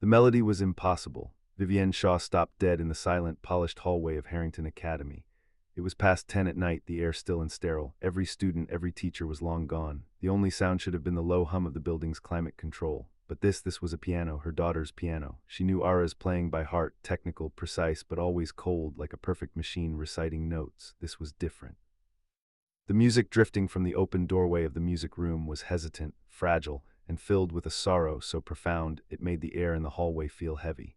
The melody was impossible. Vivienne Shaw stopped dead in the silent, polished hallway of Harrington Academy. It was past 10 at night, the air still and sterile. Every student, every teacher was long gone. The only sound should have been the low hum of the building's climate control. But this was a piano, her daughter's piano. She knew Ara's playing by heart, technical, precise, but always cold, like a perfect machine reciting notes. This was different. The music drifting from the open doorway of the music room was hesitant, fragile, and filled with a sorrow so profound it made the air in the hallway feel heavy.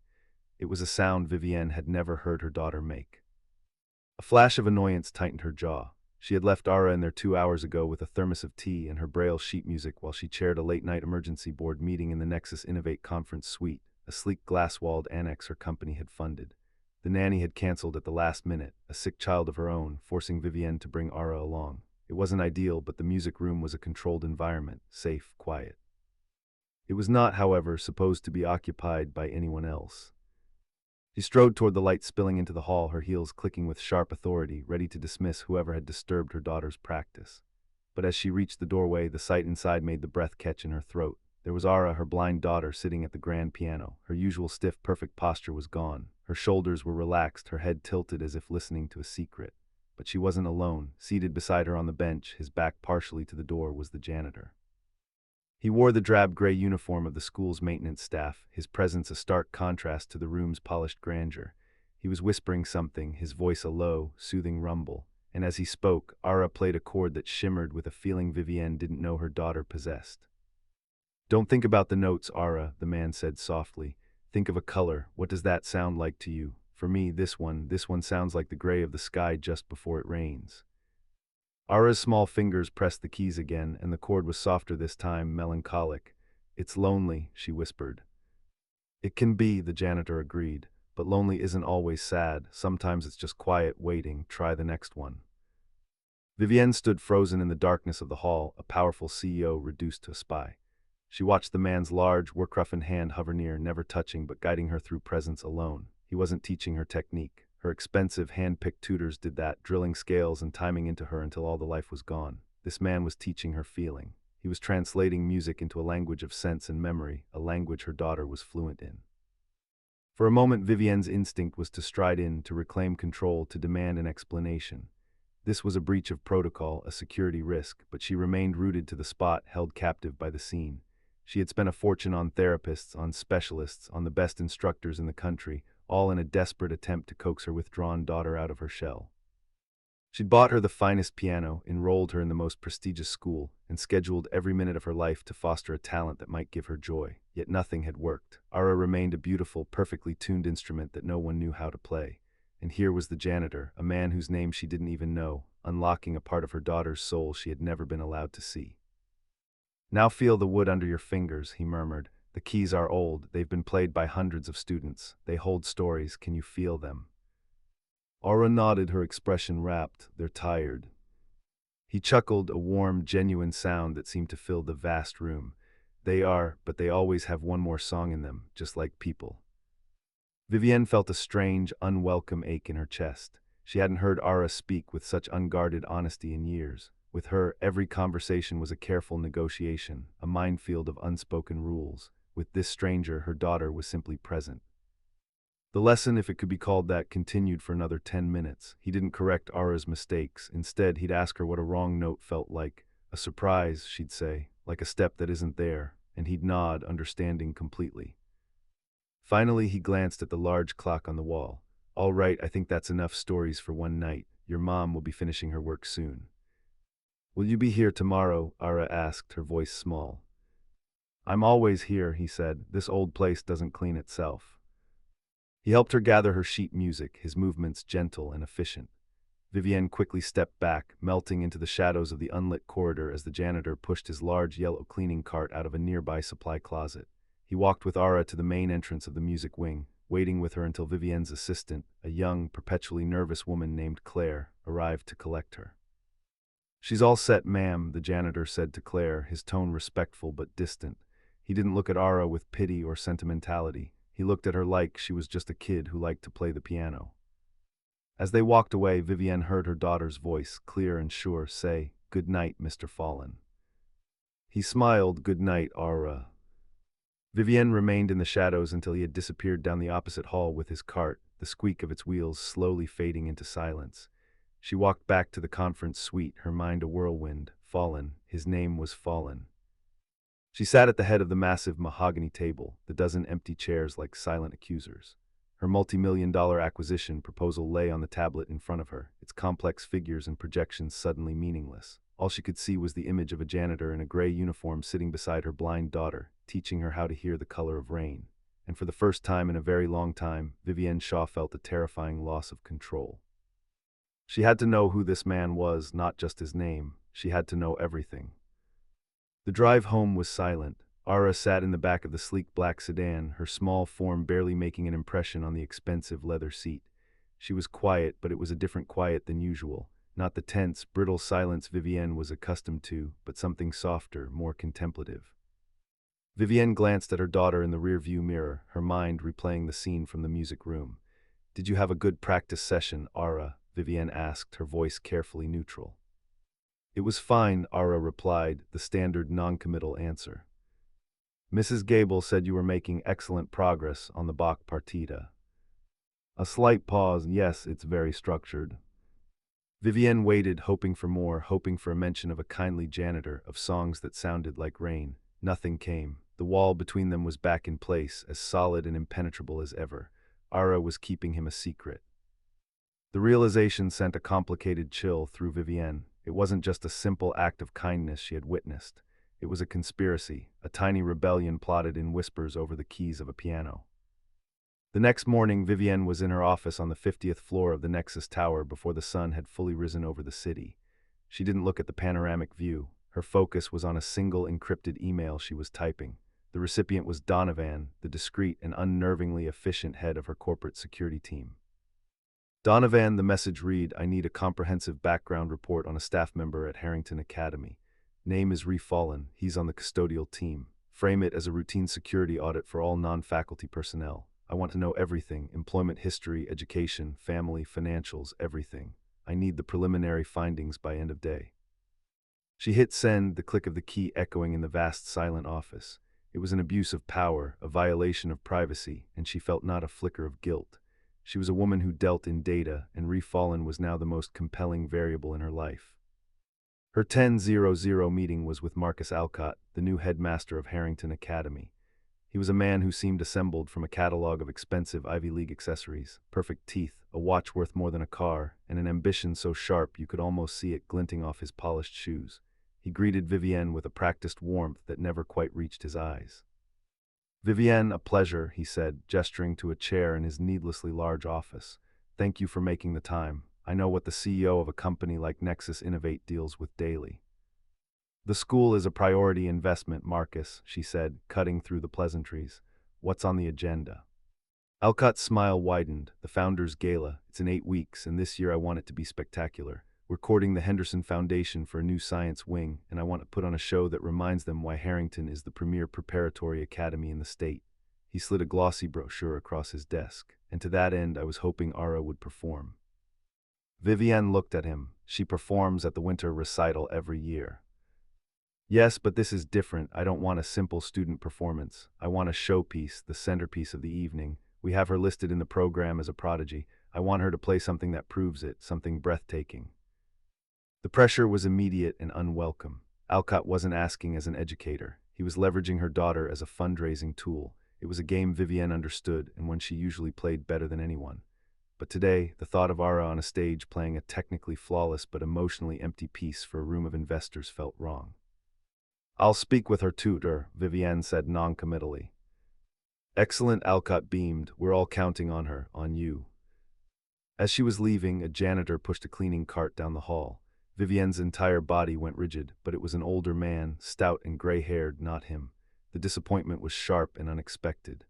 It was a sound Vivienne had never heard her daughter make. A flash of annoyance tightened her jaw. She had left Ara in there 2 hours ago with a thermos of tea and her Braille sheet music while she chaired a late-night emergency board meeting in the Nexus Innovate conference suite, a sleek glass-walled annex her company had funded. The nanny had canceled at the last minute, a sick child of her own, forcing Vivienne to bring Ara along. It wasn't ideal, but the music room was a controlled environment, safe, quiet. It was not, however, supposed to be occupied by anyone else. She strode toward the light spilling into the hall, her heels clicking with sharp authority, ready to dismiss whoever had disturbed her daughter's practice. But as she reached the doorway, the sight inside made the breath catch in her throat. There was Ara, her blind daughter, sitting at the grand piano. Her usual stiff, perfect posture was gone. Her shoulders were relaxed, her head tilted as if listening to a secret. But she wasn't alone. Seated beside her on the bench, his back partially to the door, was the janitor. He wore the drab gray uniform of the school's maintenance staff, his presence a stark contrast to the room's polished grandeur. He was whispering something, his voice a low, soothing rumble, and as he spoke, Ara played a chord that shimmered with a feeling Vivienne didn't know her daughter possessed. "Don't think about the notes, Ara," the man said softly. "Think of a color. What does that sound like to you? For me, this one sounds like the gray of the sky just before it rains." Ara's small fingers pressed the keys again, and the chord was softer this time, melancholic. "It's lonely," she whispered. "It can be," the janitor agreed, "but lonely isn't always sad. Sometimes it's just quiet, waiting. Try the next one." Vivienne stood frozen in the darkness of the hall, a powerful CEO reduced to a spy. She watched the man's large, work-roughened hand hover near, never touching but guiding her through presence alone. He wasn't teaching her technique. Her expensive, hand-picked tutors did that, drilling scales and timing into her until all the life was gone. This man was teaching her feeling. He was translating music into a language of sense and memory, a language her daughter was fluent in. For a moment, Vivienne's instinct was to stride in, to reclaim control, to demand an explanation. This was a breach of protocol, a security risk, but she remained rooted to the spot, held captive by the scene. She had spent a fortune on therapists, on specialists, on the best instructors in the country, all in a desperate attempt to coax her withdrawn daughter out of her shell. She'd bought her the finest piano, enrolled her in the most prestigious school, and scheduled every minute of her life to foster a talent that might give her joy. Yet nothing had worked. Ara remained a beautiful, perfectly tuned instrument that no one knew how to play. And here was the janitor, a man whose name she didn't even know, unlocking a part of her daughter's soul she had never been allowed to see. "Now feel the wood under your fingers," he murmured. "The keys are old. They've been played by hundreds of students. They hold stories. Can you feel them?" Aura nodded, her expression rapt. "They're tired." He chuckled, a warm, genuine sound that seemed to fill the vast room. "They are, but they always have one more song in them, just like people." Vivienne felt a strange, unwelcome ache in her chest. She hadn't heard Ara speak with such unguarded honesty in years. With her, every conversation was a careful negotiation, a minefield of unspoken rules. With this stranger, her daughter was simply present. The lesson, if it could be called that, continued for another 10 minutes. He didn't correct Ara's mistakes. Instead, he'd ask her what a wrong note felt like. "A surprise," she'd say, "like a step that isn't there," and he'd nod, understanding completely. Finally, he glanced at the large clock on the wall. "All right, I think that's enough stories for one night. Your mom will be finishing her work soon." "Will you be here tomorrow?" Ara asked, her voice small. "I'm always here," he said. "This old place doesn't clean itself." He helped her gather her sheet music, his movements gentle and efficient. Vivienne quickly stepped back, melting into the shadows of the unlit corridor as the janitor pushed his large yellow cleaning cart out of a nearby supply closet. He walked with Ara to the main entrance of the music wing, waiting with her until Vivienne's assistant, a young, perpetually nervous woman named Claire, arrived to collect her. "She's all set, ma'am," the janitor said to Claire, his tone respectful but distant. He didn't look at Ara with pity or sentimentality. He looked at her like she was just a kid who liked to play the piano. As they walked away, Vivienne heard her daughter's voice, clear and sure, say, "Good night, Mr. Fallen." He smiled, "Good night, Ara." Vivienne remained in the shadows until he had disappeared down the opposite hall with his cart, the squeak of its wheels slowly fading into silence. She walked back to the conference suite, her mind a whirlwind. Fallen. His name was Fallen. She sat at the head of the massive mahogany table, the dozen empty chairs like silent accusers. Her multi-million-dollar acquisition proposal lay on the tablet in front of her, its complex figures and projections suddenly meaningless. All she could see was the image of a janitor in a gray uniform sitting beside her blind daughter, teaching her how to hear the color of rain. And for the first time in a very long time, Vivienne Shaw felt a terrifying loss of control. She had to know who this man was, not just his name. She had to know everything. The drive home was silent. Ara sat in the back of the sleek black sedan, her small form barely making an impression on the expensive leather seat. She was quiet, but it was a different quiet than usual. Not the tense, brittle silence Vivienne was accustomed to, but something softer, more contemplative. Vivienne glanced at her daughter in the rear-view mirror, her mind replaying the scene from the music room. "Did you have a good practice session, Ara?" Vivienne asked, her voice carefully neutral. "It was fine," Ara replied, the standard non-committal answer. "Mrs. Gable said you were making excellent progress on the Bach partita." A slight pause. "Yes, it's very structured." Vivienne waited, hoping for more, hoping for a mention of a kindly janitor, of songs that sounded like rain. Nothing came. The wall between them was back in place, as solid and impenetrable as ever. Ara was keeping him a secret. The realization sent a complicated chill through Vivienne. It wasn't just a simple act of kindness she had witnessed. It was a conspiracy, a tiny rebellion plotted in whispers over the keys of a piano. The next morning, Vivienne was in her office on the 50th floor of the Nexus Tower before the sun had fully risen over the city. She didn't look at the panoramic view. Her focus was on a single encrypted email she was typing. The recipient was Donovan, the discreet and unnervingly efficient head of her corporate security team. Donovan, the message read, "I need a comprehensive background report on a staff member at Harrington Academy. Name is Fallen. He's on the custodial team. Frame it as a routine security audit for all non-faculty personnel. I want to know everything: employment history, education, family, financials, everything. I need the preliminary findings by end of day." She hit send, the click of the key echoing in the vast silent office. It was an abuse of power, a violation of privacy, and she felt not a flicker of guilt. She was a woman who dealt in data, and Fallen was now the most compelling variable in her life. Her 10:00 meeting was with Marcus Alcott, the new headmaster of Harrington Academy. He was a man who seemed assembled from a catalog of expensive Ivy League accessories: perfect teeth, a watch worth more than a car, and an ambition so sharp you could almost see it glinting off his polished shoes. He greeted Vivienne with a practiced warmth that never quite reached his eyes. "Vivienne, a pleasure," he said, gesturing to a chair in his needlessly large office. "Thank you for making the time. I know what the CEO of a company like Nexus Innovate deals with daily." "The school is a priority investment, Marcus," she said, cutting through the pleasantries. "What's on the agenda?" Alcott's smile widened. "The Founders Gala. It's in 8 weeks, and this year I want it to be spectacular. We're courting the Henderson Foundation for a new science wing, and I want to put on a show that reminds them why Harrington is the premier preparatory academy in the state." He slid a glossy brochure across his desk, "and to that end I was hoping Ara would perform." Vivienne looked at him. "She performs at the winter recital every year." "Yes, but this is different. I don't want a simple student performance. I want a showpiece, the centerpiece of the evening. We have her listed in the program as a prodigy. I want her to play something that proves it, something breathtaking." The pressure was immediate and unwelcome. Alcott wasn't asking as an educator. He was leveraging her daughter as a fundraising tool. It was a game Vivienne understood, and one she usually played better than anyone. But today, the thought of Ara on a stage playing a technically flawless but emotionally empty piece for a room of investors felt wrong. "I'll speak with her tutor," Vivienne said non-committally. "Excellent," Alcott beamed. "We're all counting on her, on you." As she was leaving, a janitor pushed a cleaning cart down the hall. Vivienne's entire body went rigid, but it was an older man, stout and gray-haired, not him. The disappointment was sharp and unexpected.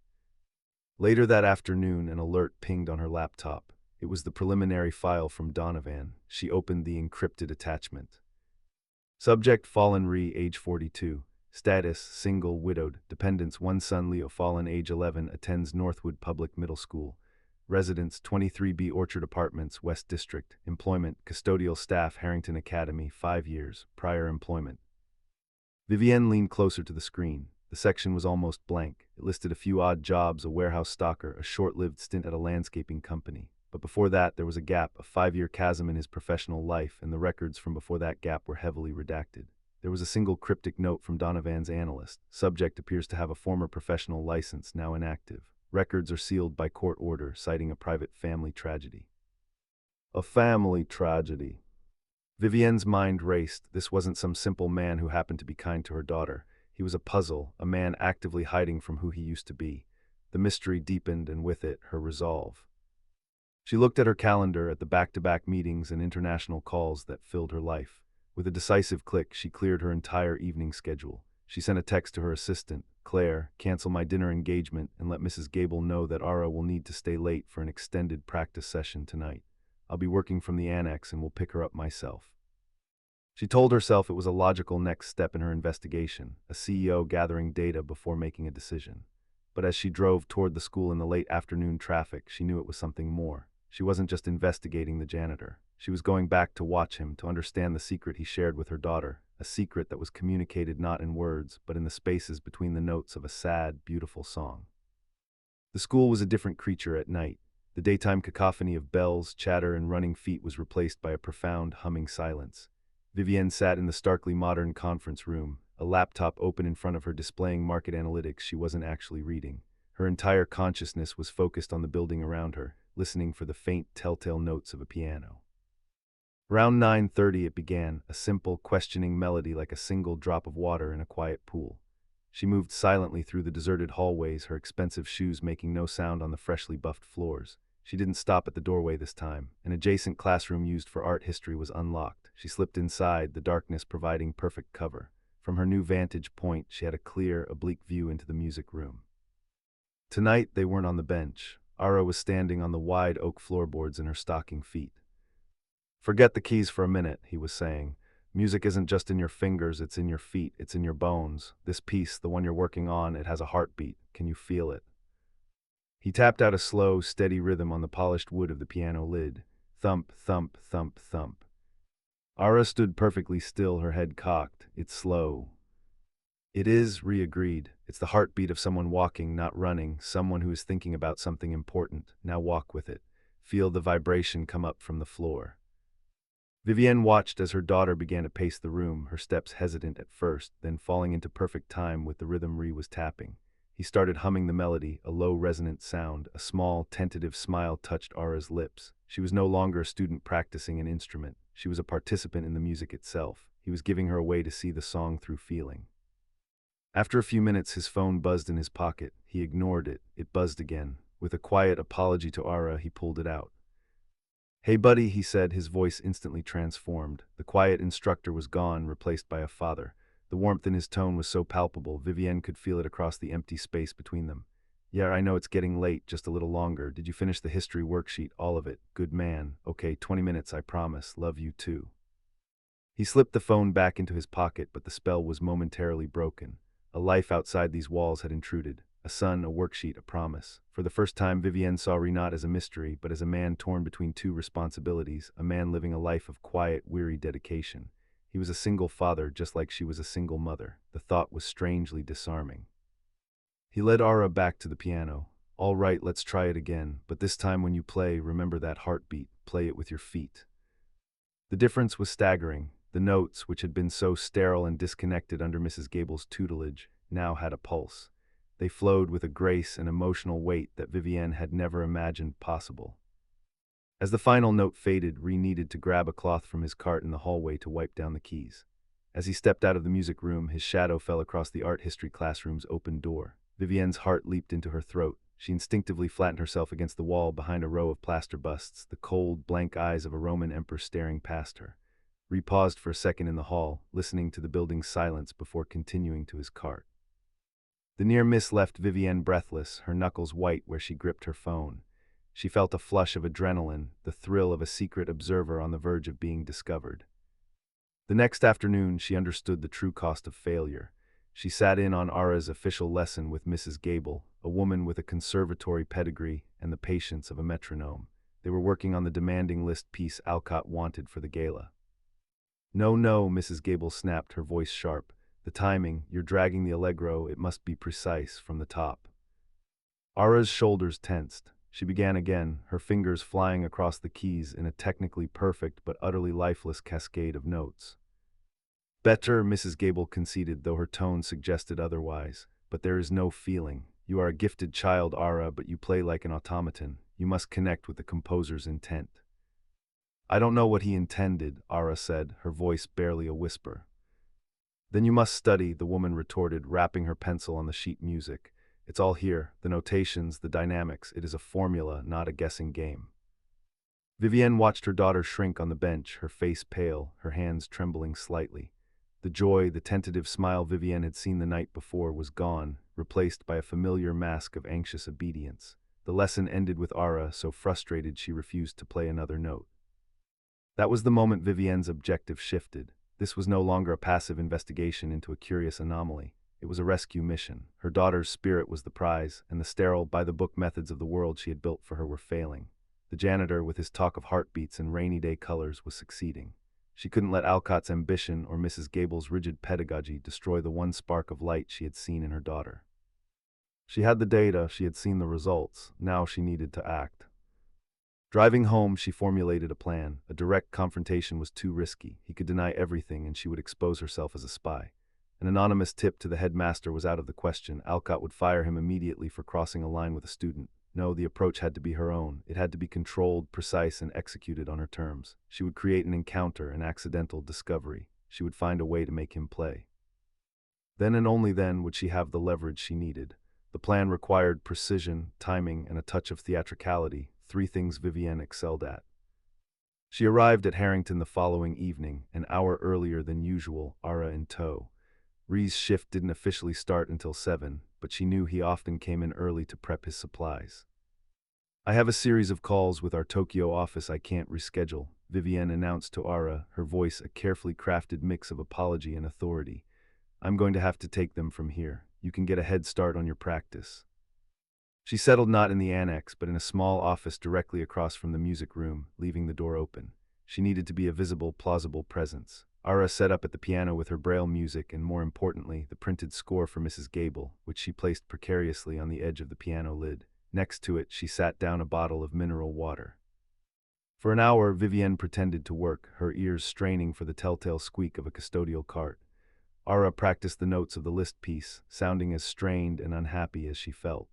Later that afternoon, an alert pinged on her laptop. It was the preliminary file from Donovan. She opened the encrypted attachment. Subject: Fallen Re, age 42. Status: single, widowed. Dependents: one son, Leo Fallen, age 11, attends Northwood Public Middle School. Residence: 23B Orchard Apartments, West District. Employment: custodial staff, Harrington Academy, 5 years. Prior employment. Vivienne leaned closer to the screen. The section was almost blank. It listed a few odd jobs, a warehouse stocker, a short-lived stint at a landscaping company. But before that, there was a gap, a 5-year chasm in his professional life, and the records from before that gap were heavily redacted. There was a single cryptic note from Donovan's analyst. Subject appears to have a former professional license, now inactive. Records are sealed by court order, citing a private family tragedy. A family tragedy. Vivienne's mind raced. This wasn't some simple man who happened to be kind to her daughter. He was a puzzle, a man actively hiding from who he used to be. The mystery deepened, and with it, her resolve. She looked at her calendar, at the back-to-back meetings and international calls that filled her life. With a decisive click, she cleared her entire evening schedule. She sent a text to her assistant, Claire, cancel my dinner engagement and let Mrs. Gable know that Ara will need to stay late for an extended practice session tonight. I'll be working from the annex and will pick her up myself. She told herself it was a logical next step in her investigation, a CEO gathering data before making a decision. But as she drove toward the school in the late afternoon traffic, she knew it was something more. She wasn't just investigating the janitor. She was going back to watch him, to understand the secret he shared with her daughter, a secret that was communicated not in words, but in the spaces between the notes of a sad, beautiful song. The school was a different creature at night. The daytime cacophony of bells, chatter, and running feet was replaced by a profound, humming silence. Vivienne sat in the starkly modern conference room, a laptop open in front of her displaying market analytics she wasn't actually reading. Her entire consciousness was focused on the building around her, listening for the faint, telltale notes of a piano. Around 9:30 it began, a simple, questioning melody like a single drop of water in a quiet pool. She moved silently through the deserted hallways, her expensive shoes making no sound on the freshly buffed floors. She didn't stop at the doorway this time. An adjacent classroom used for art history was unlocked. She slipped inside, the darkness providing perfect cover. From her new vantage point, she had a clear, oblique view into the music room. Tonight, they weren't on the bench. Ara was standing on the wide oak floorboards in her stocking feet. Forget the keys for a minute, he was saying. Music isn't just in your fingers, it's in your feet, it's in your bones. This piece, the one you're working on, it has a heartbeat. Can you feel it? He tapped out a slow, steady rhythm on the polished wood of the piano lid. Thump, thump, thump, thump. Ara stood perfectly still, her head cocked. It's slow. It is, Rhea agreed. It's the heartbeat of someone walking, not running, someone who is thinking about something important. Now walk with it. Feel the vibration come up from the floor. Vivienne watched as her daughter began to pace the room, her steps hesitant at first, then falling into perfect time with the rhythm Rhea was tapping. He started humming the melody, a low resonant sound. A small, tentative smile touched Ara's lips. She was no longer a student practicing an instrument. She was a participant in the music itself. He was giving her a way to see the song through feeling. After a few minutes, his phone buzzed in his pocket. He ignored it. It buzzed again. With a quiet apology to Ara, he pulled it out. Hey buddy, he said, his voice instantly transformed. The quiet instructor was gone, replaced by a father. The warmth in his tone was so palpable, Vivienne could feel it across the empty space between them. Yeah, I know it's getting late, just a little longer. Did you finish the history worksheet, all of it? Good man. Okay, 20 minutes, I promise. Love you too. He slipped the phone back into his pocket, but the spell was momentarily broken. A life outside these walls had intruded. A son, a worksheet, a promise. For the first time, Vivienne saw Rhea not as a mystery, but as a man torn between two responsibilities, a man living a life of quiet, weary dedication. He was a single father, just like she was a single mother. The thought was strangely disarming. He led Ara back to the piano. All right, let's try it again, but this time when you play, remember that heartbeat. Play it with your feet. The difference was staggering. The notes, which had been so sterile and disconnected under Mrs. Gable's tutelage, now had a pulse. They flowed with a grace and emotional weight that Vivienne had never imagined possible. As the final note faded, Rhea needed to grab a cloth from his cart in the hallway to wipe down the keys. As he stepped out of the music room, his shadow fell across the art history classroom's open door. Vivienne's heart leaped into her throat. She instinctively flattened herself against the wall behind a row of plaster busts, the cold, blank eyes of a Roman emperor staring past her. Rhea paused for a second in the hall, listening to the building's silence before continuing to his cart. The near miss left Vivienne breathless, her knuckles white where she gripped her phone. She felt a flush of adrenaline, the thrill of a secret observer on the verge of being discovered. The next afternoon, she understood the true cost of failure. She sat in on Ara's official lesson with Mrs. Gable, a woman with a conservatory pedigree and the patience of a metronome. They were working on the demanding list piece Alcott wanted for the gala. No, no, Mrs. Gable snapped, her voice sharp. The timing, you're dragging the allegro, it must be precise from the top. Ara's shoulders tensed. She began again, her fingers flying across the keys in a technically perfect but utterly lifeless cascade of notes. Better, Mrs. Gable conceded, though her tone suggested otherwise. But there is no feeling. You are a gifted child, Ara, but you play like an automaton. You must connect with the composer's intent. I don't know what he intended, Ara said, her voice barely a whisper. Then you must study, the woman retorted, rapping her pencil on the sheet music. It's all here, the notations, the dynamics. It is a formula, not a guessing game. Vivienne watched her daughter shrink on the bench, her face pale, her hands trembling slightly. The joy, the tentative smile Vivienne had seen the night before was gone, replaced by a familiar mask of anxious obedience. The lesson ended with Ara so frustrated she refused to play another note. That was the moment Vivienne's objective shifted. This was no longer a passive investigation into a curious anomaly. It was a rescue mission. Her daughter's spirit was the prize, and the sterile, by-the-book methods of the world she had built for her were failing. The janitor, with his talk of heartbeats and rainy-day colors, was succeeding. She couldn't let Alcott's ambition or Mrs. Gable's rigid pedagogy destroy the one spark of light she had seen in her daughter. She had the data, she had seen the results. Now she needed to act. Driving home, she formulated a plan. A direct confrontation was too risky. He could deny everything and she would expose herself as a spy. An anonymous tip to the headmaster was out of the question. Alcott would fire him immediately for crossing a line with a student. No, the approach had to be her own. It had to be controlled, precise, and executed on her terms. She would create an encounter, an accidental discovery. She would find a way to make him play. Then and only then would she have the leverage she needed. The plan required precision, timing, and a touch of theatricality, three things Vivienne excelled at. She arrived at Harrington the following evening, an hour earlier than usual, Ara in tow. Ree's shift didn't officially start until 7, but she knew he often came in early to prep his supplies. I have a series of calls with our Tokyo office I can't reschedule, Vivienne announced to Ara, her voice a carefully crafted mix of apology and authority. I'm going to have to take them from here. You can get a head start on your practice. She settled not in the annex, but in a small office directly across from the music room, leaving the door open. She needed to be a visible, plausible presence. Ara sat up at the piano with her Braille music and, more importantly, the printed score for Mrs. Gable, which she placed precariously on the edge of the piano lid. Next to it, she sat down a bottle of mineral water. For an hour, Vivienne pretended to work, her ears straining for the telltale squeak of a custodial cart. Ara practiced the notes of the Liszt piece, sounding as strained and unhappy as she felt.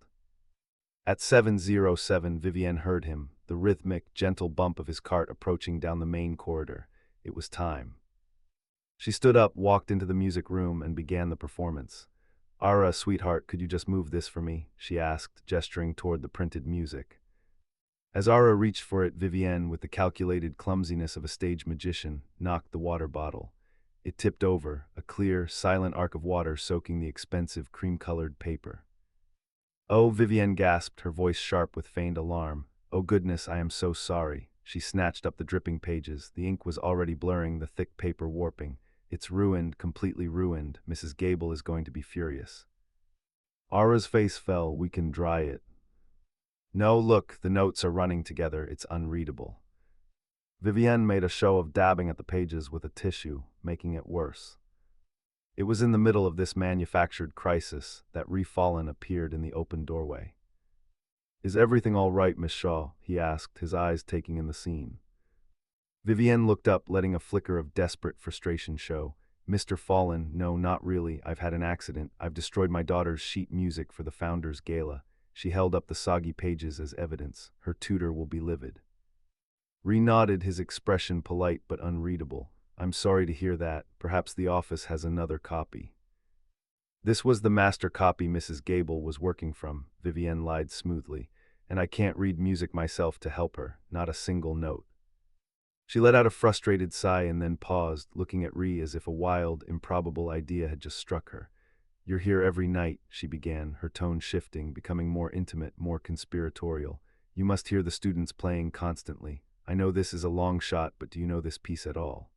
At 7:07, Vivienne heard him, the rhythmic, gentle bump of his cart approaching down the main corridor. It was time. She stood up, walked into the music room, and began the performance. Ara, sweetheart, could you just move this for me? She asked, gesturing toward the printed music. As Ara reached for it, Vivienne, with the calculated clumsiness of a stage magician, knocked the water bottle. It tipped over, a clear, silent arc of water soaking the expensive cream-colored paper. Oh, Vivienne gasped, her voice sharp with feigned alarm. Oh goodness, I am so sorry. She snatched up the dripping pages. The ink was already blurring, the thick paper warping. It's ruined, completely ruined. Mrs. Gable is going to be furious. Ara's face fell. We can dry it. No, look, the notes are running together. It's unreadable. Vivienne made a show of dabbing at the pages with a tissue, making it worse. It was in the middle of this manufactured crisis that Ree Fallon appeared in the open doorway. Is everything all right, Miss Shaw? He asked, his eyes taking in the scene. Vivienne looked up, letting a flicker of desperate frustration show. Mr. Fallon, no, not really. I've had an accident. I've destroyed my daughter's sheet music for the Founders' Gala. She held up the soggy pages as evidence. Her tutor will be livid. Ree nodded, his expression polite but unreadable. I'm sorry to hear that. Perhaps the office has another copy. This was the master copy Mrs. Gable was working from, Vivienne lied smoothly, and I can't read music myself to help her, not a single note. She let out a frustrated sigh and then paused, looking at Ree as if a wild, improbable idea had just struck her. You're here every night, she began, her tone shifting, becoming more intimate, more conspiratorial. You must hear the students playing constantly. I know this is a long shot, but do you know this piece at all?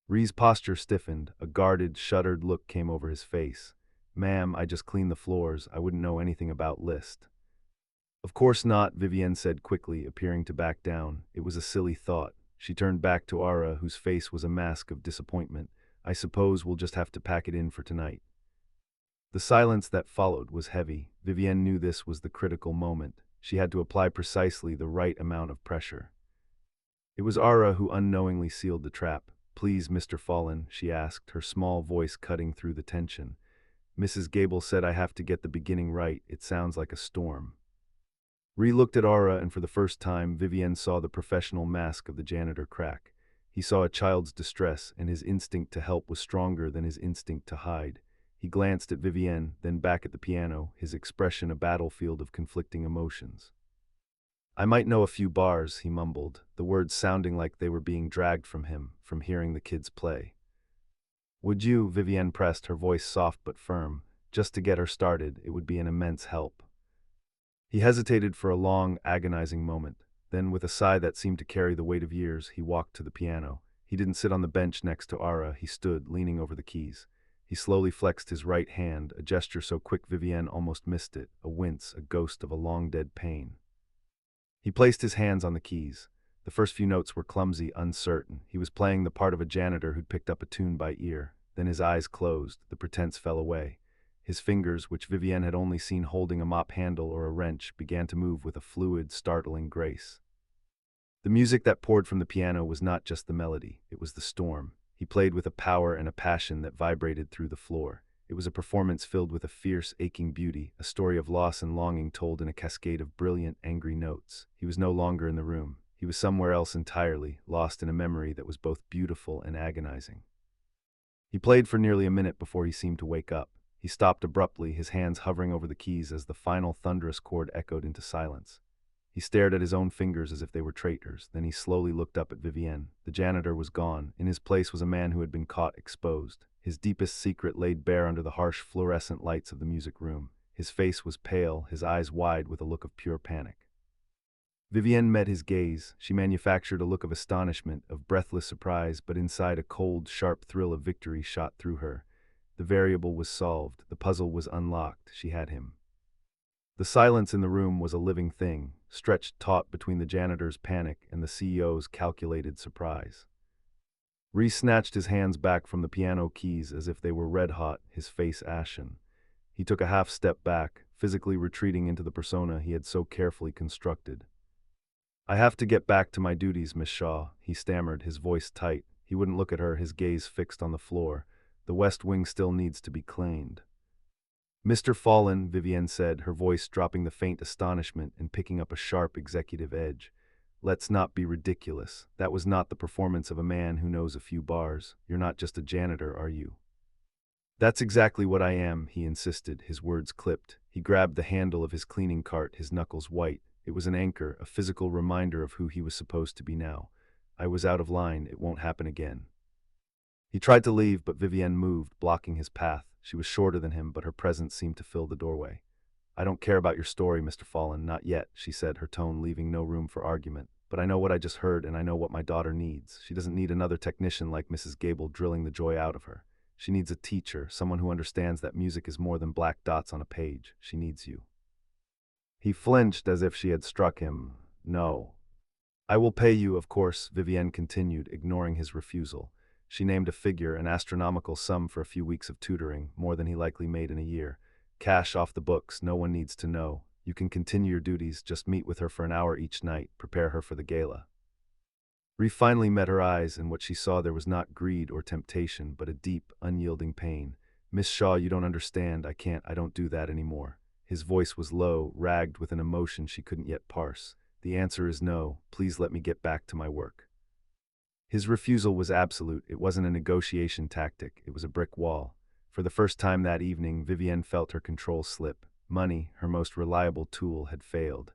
Ree's posture stiffened, a guarded, shuttered look came over his face. Ma'am, I just cleaned the floors, I wouldn't know anything about Liszt. Of course not, Vivienne said quickly, appearing to back down. It was a silly thought. She turned back to Ara, whose face was a mask of disappointment. I suppose we'll just have to pack it in for tonight. The silence that followed was heavy. Vivienne knew this was the critical moment. She had to apply precisely the right amount of pressure. It was Ara who unknowingly sealed the trap. "Please, Mr. Fallen," she asked, her small voice cutting through the tension. "Mrs. Gable said I have to get the beginning right. It sounds like a storm." Ree looked at Ara, and for the first time, Vivienne saw the professional mask of the janitor crack. He saw a child's distress, and his instinct to help was stronger than his instinct to hide. He glanced at Vivienne, then back at the piano, his expression a battlefield of conflicting emotions. "I might know a few bars," he mumbled, the words sounding like they were being dragged from him, from hearing the kids play. "Would you?" Vivienne pressed, her voice soft but firm. "Just to get her started, it would be an immense help." He hesitated for a long, agonizing moment. Then, with a sigh that seemed to carry the weight of years, he walked to the piano. He didn't sit on the bench next to Ara, he stood, leaning over the keys. He slowly flexed his right hand, a gesture so quick Vivienne almost missed it, a wince, a ghost of a long-dead pain. He placed his hands on the keys. The first few notes were clumsy, uncertain. He was playing the part of a janitor who'd picked up a tune by ear. Then his eyes closed, the pretense fell away. His fingers, which Vivienne had only seen holding a mop handle or a wrench, began to move with a fluid, startling grace. The music that poured from the piano was not just the melody, it was the storm. He played with a power and a passion that vibrated through the floor. It was a performance filled with a fierce, aching beauty, a story of loss and longing told in a cascade of brilliant, angry notes. He was no longer in the room. He was somewhere else entirely, lost in a memory that was both beautiful and agonizing. He played for nearly a minute before he seemed to wake up. He stopped abruptly, his hands hovering over the keys as the final thunderous chord echoed into silence. He stared at his own fingers as if they were traitors. Then he slowly looked up at Vivienne. The janitor was gone. In his place was a man who had been caught exposed, his deepest secret laid bare under the harsh fluorescent lights of the music room. His face was pale, his eyes wide with a look of pure panic. Vivienne met his gaze. She manufactured a look of astonishment, of breathless surprise, but inside a cold, sharp thrill of victory shot through her. The variable was solved. The puzzle was unlocked. She had him. The silence in the room was a living thing, stretched taut between the janitor's panic and the CEO's calculated surprise. Reese snatched his hands back from the piano keys as if they were red-hot, his face ashen. He took a half step back, physically retreating into the persona he had so carefully constructed. "I have to get back to my duties, Miss Shaw," he stammered, his voice tight. He wouldn't look at her, his gaze fixed on the floor. "The West Wing still needs to be cleaned." "Mr. Fallen," Vivienne said, her voice dropping the faint astonishment and picking up a sharp executive edge. "Let's not be ridiculous. That was not the performance of a man who knows a few bars. You're not just a janitor, are you?" "That's exactly what I am," he insisted, his words clipped. He grabbed the handle of his cleaning cart, his knuckles white. It was an anchor, a physical reminder of who he was supposed to be now. "I was out of line. It won't happen again." He tried to leave, but Vivienne moved, blocking his path. She was shorter than him, but her presence seemed to fill the doorway. "I don't care about your story, Mr. Fallen, not yet," she said, her tone leaving no room for argument. "But I know what I just heard, and I know what my daughter needs. She doesn't need another technician like Mrs. Gable drilling the joy out of her. She needs a teacher, someone who understands that music is more than black dots on a page. She needs you." He flinched as if she had struck him. "No." "I will pay you, of course," Vivienne continued, ignoring his refusal. She named a figure, an astronomical sum for a few weeks of tutoring, more than he likely made in a year. "Cash off the books, no one needs to know. You can continue your duties, just meet with her for an hour each night, prepare her for the gala." Ree finally met her eyes, and what she saw there was not greed or temptation, but a deep, unyielding pain. "Miss Shaw, you don't understand. I don't do that anymore." His voice was low, ragged with an emotion she couldn't yet parse. "The answer is no. Please let me get back to my work." His refusal was absolute. It wasn't a negotiation tactic. It was a brick wall. For the first time that evening, Vivienne felt her control slip. Money, her most reliable tool, had failed.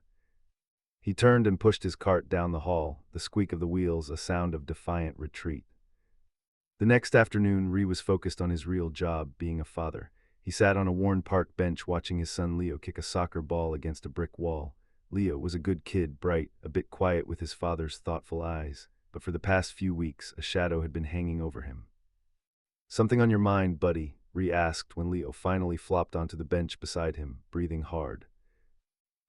He turned and pushed his cart down the hall, the squeak of the wheels a sound of defiant retreat. The next afternoon, Ree was focused on his real job, being a father. He sat on a worn park bench watching his son Leo kick a soccer ball against a brick wall. Leo was a good kid, bright, a bit quiet with his father's thoughtful eyes, but for the past few weeks, a shadow had been hanging over him. "Something on your mind, buddy?" Ree asked when Leo finally flopped onto the bench beside him, breathing hard.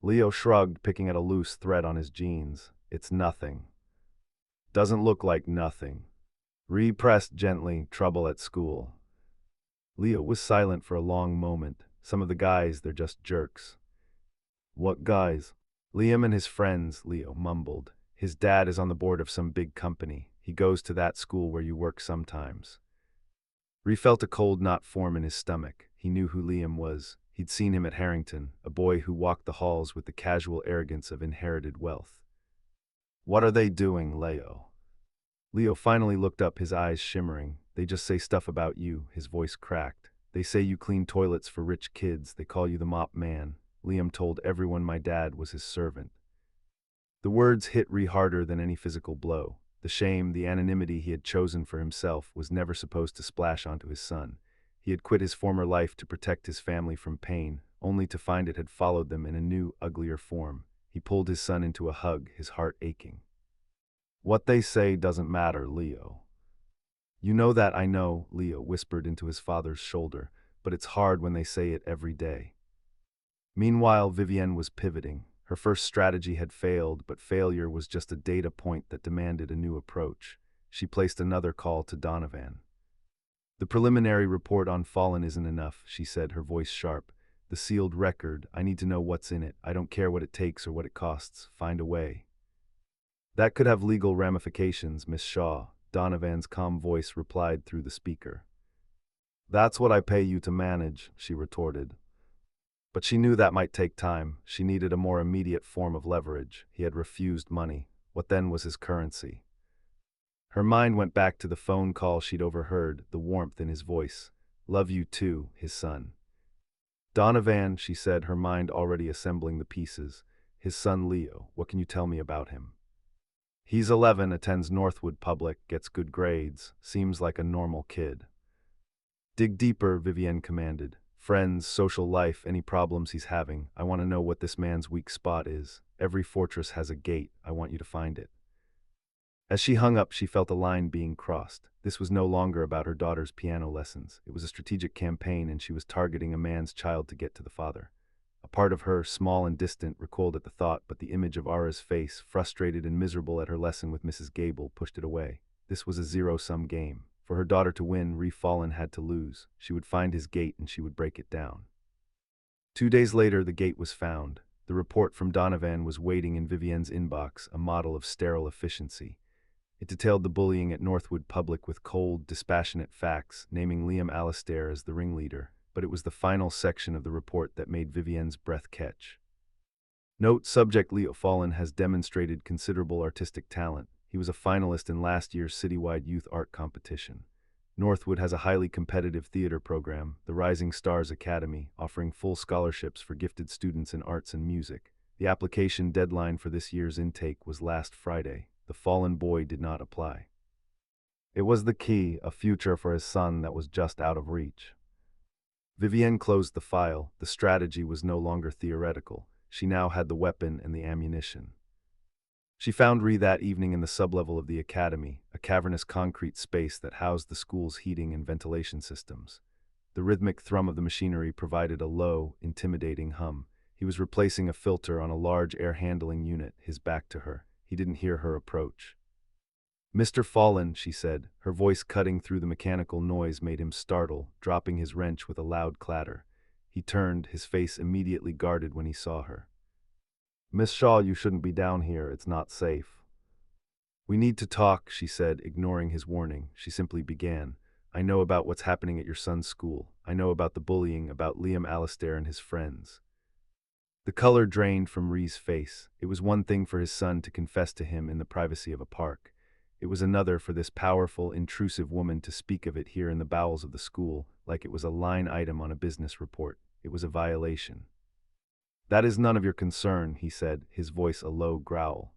Leo shrugged, picking at a loose thread on his jeans. "It's nothing." "Doesn't look like nothing." Ree pressed gently, trouble at school. Leo was silent for a long moment. Some of the guys, they're just jerks. What guys? Liam and his friends, Leo mumbled. His dad is on the board of some big company. He goes to that school where you work sometimes. Ree felt a cold knot form in his stomach. He knew who Liam was. He'd seen him at Harrington, a boy who walked the halls with the casual arrogance of inherited wealth. What are they doing, Leo? Leo finally looked up, his eyes shimmering. They just say stuff about you, his voice cracked. They say you clean toilets for rich kids. They call you the mop man. Liam told everyone my dad was his servant. The words hit Ree harder than any physical blow. The shame, the anonymity he had chosen for himself was never supposed to splash onto his son. He had quit his former life to protect his family from pain, only to find it had followed them in a new, uglier form. He pulled his son into a hug, his heart aching. What they say doesn't matter, Leo. You know that I know, Leo whispered into his father's shoulder, but it's hard when they say it every day. Meanwhile, Vivienne was pivoting. Her first strategy had failed, but failure was just a data point that demanded a new approach. She placed another call to Donovan. The preliminary report on Fallen isn't enough, she said, her voice sharp. The sealed record, I need to know what's in it. I don't care what it takes or what it costs. Find a way. That could have legal ramifications, Miss Shaw, Donovan's calm voice replied through the speaker. That's what I pay you to manage, she retorted. But she knew that might take time. She needed a more immediate form of leverage. He had refused money. What then was his currency? Her mind went back to the phone call she'd overheard, the warmth in his voice. Love you too, his son. Donovan, she said, her mind already assembling the pieces. His son Leo, what can you tell me about him? He's 11, attends Northwood Public, gets good grades, seems like a normal kid. Dig deeper, Vivienne commanded. Friends, social life, any problems he's having. I want to know what this man's weak spot is. Every fortress has a gate. I want you to find it. As she hung up, she felt a line being crossed. This was no longer about her daughter's piano lessons. It was a strategic campaign, and she was targeting a man's child to get to the father. A part of her, small and distant, recoiled at the thought, but the image of Ara's face, frustrated and miserable at her lesson with Mrs. Gable, pushed it away. This was a zero-sum game. For her daughter to win, Ree Fallen had to lose. She would find his gate and she would break it down. 2 days later, the gate was found. The report from Donovan was waiting in Vivienne's inbox, a model of sterile efficiency. It detailed the bullying at Northwood Public with cold, dispassionate facts, naming Liam Alastair as the ringleader, but it was the final section of the report that made Vivienne's breath catch. Note: subject Leo Fallen has demonstrated considerable artistic talent. He was a finalist in last year's citywide youth art competition. Northwood has a highly competitive theater program, the Rising Stars Academy, offering full scholarships for gifted students in arts and music. The application deadline for this year's intake was last Friday. The fallen boy did not apply. It was the key, a future for his son that was just out of reach. Vivienne closed the file. The strategy was no longer theoretical. She now had the weapon and the ammunition. She found Ree that evening in the sublevel of the academy, a cavernous concrete space that housed the school's heating and ventilation systems. The rhythmic thrum of the machinery provided a low, intimidating hum. He was replacing a filter on a large air-handling unit, his back to her. He didn't hear her approach. Mr. Fallen, she said, her voice cutting through the mechanical noise made him startle, dropping his wrench with a loud clatter. He turned, his face immediately guarded when he saw her. Miss Shaw, you shouldn't be down here. It's not safe. We need to talk, she said, ignoring his warning. She simply began. I know about what's happening at your son's school. I know about the bullying, about Liam Alastair and his friends. The color drained from Ree's face. It was one thing for his son to confess to him in the privacy of a park. It was another for this powerful, intrusive woman to speak of it here in the bowels of the school, like it was a line item on a business report. It was a violation. That is none of your concern, he said, his voice a low growl.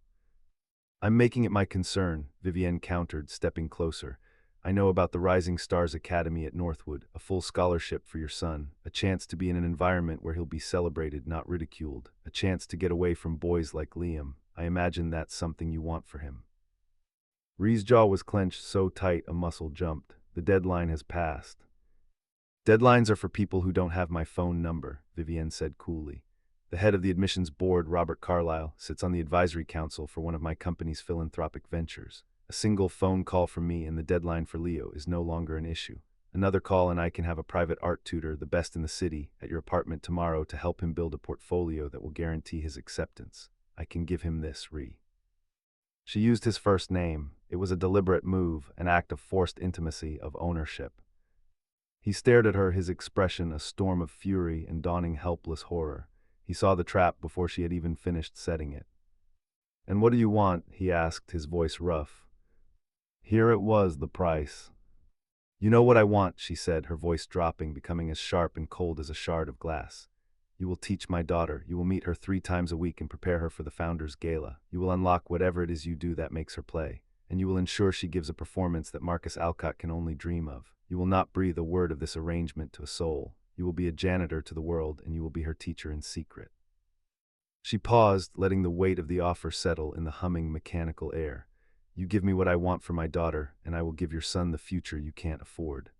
I'm making it my concern, Vivienne countered, stepping closer. I know about the Rising Stars Academy at Northwood, a full scholarship for your son, a chance to be in an environment where he'll be celebrated, not ridiculed, a chance to get away from boys like Liam. I imagine that's something you want for him. Ree's jaw was clenched so tight a muscle jumped. The deadline has passed. Deadlines are for people who don't have my phone number, Vivienne said coolly. The head of the admissions board, Robert Carlyle, sits on the advisory council for one of my company's philanthropic ventures, A single phone call from me and the deadline for Leo is no longer an issue. Another call and I can have a private art tutor, the best in the city, at your apartment tomorrow to help him build a portfolio that will guarantee his acceptance. I can give him this, Ree. She used his first name. It was a deliberate move, an act of forced intimacy, of ownership. He stared at her, his expression a storm of fury and dawning helpless horror. He saw the trap before she had even finished setting it. "And what do you want?" he asked, his voice rough. Here it was, the price. "You know what I want," she said, her voice dropping, becoming as sharp and cold as a shard of glass. "You will teach my daughter. You will meet her 3 times a week and prepare her for the Founders Gala. You will unlock whatever it is you do that makes her play. And you will ensure she gives a performance that Marcus Alcott can only dream of. You will not breathe a word of this arrangement to a soul. You will be a janitor to the world, and you will be her teacher in secret." She paused, letting the weight of the offer settle in the humming mechanical air. "You give me what I want for my daughter, and I will give your son the future you can't afford."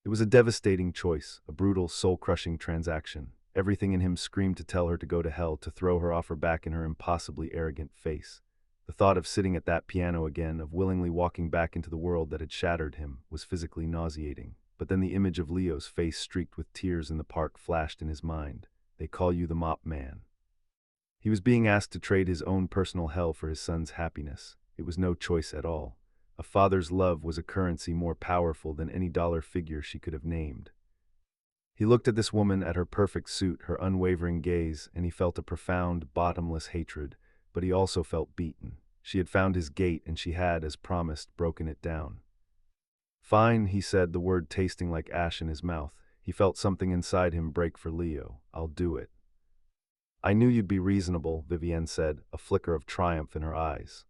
It was a devastating choice, a brutal, soul-crushing transaction. Everything in him screamed to tell her to go to hell, to throw her offer back in her impossibly arrogant face. The thought of sitting at that piano again, of willingly walking back into the world that had shattered him, was physically nauseating. But then the image of Leo's face streaked with tears in the park flashed in his mind. "They call you the mop man." He was being asked to trade his own personal hell for his son's happiness. It was no choice at all. A father's love was a currency more powerful than any dollar figure she could have named. He looked at this woman, at her perfect suit, her unwavering gaze, and he felt a profound, bottomless hatred. But he also felt beaten. She had found his gate, and she had, as promised, broken it down. "Fine," he said, the word tasting like ash in his mouth. He felt something inside him break for Leo. "I'll do it." "I knew you'd be reasonable," Vivienne said, a flicker of triumph in her eyes.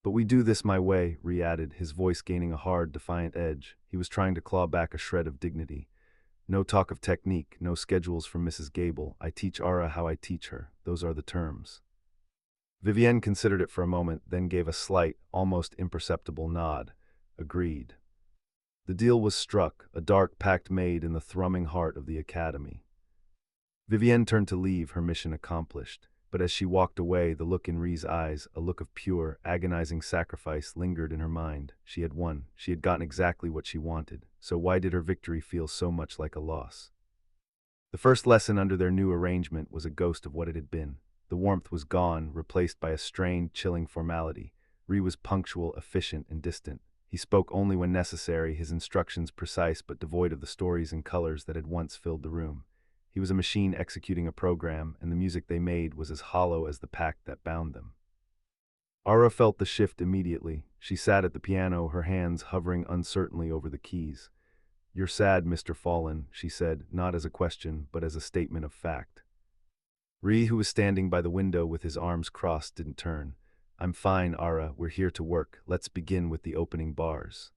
"But we do this my way," Ree added, his voice gaining a hard, defiant edge. He was trying to claw back a shred of dignity. "No talk of technique, no schedules from Mrs. Gable. I teach Ara how I teach her. Those are the terms." Vivienne considered it for a moment, then gave a slight, almost imperceptible nod. Agreed. The deal was struck, a dark pact made in the thrumming heart of the academy. Vivienne turned to leave, her mission accomplished. But as she walked away, the look in Ree's eyes, a look of pure, agonizing sacrifice, lingered in her mind. She had won. She had gotten exactly what she wanted. So why did her victory feel so much like a loss? The first lesson under their new arrangement was a ghost of what it had been. The warmth was gone, replaced by a strained, chilling formality. Ree was punctual, efficient, and distant. He spoke only when necessary, his instructions precise but devoid of the stories and colors that had once filled the room. He was a machine executing a program, and the music they made was as hollow as the pact that bound them. Ara felt the shift immediately. She sat at the piano, her hands hovering uncertainly over the keys. "You're sad, Mr. Fallen," she said, not as a question, but as a statement of fact. Ree, who was standing by the window with his arms crossed, didn't turn. "I'm fine, Ara. We're here to work. Let's begin with the opening bars."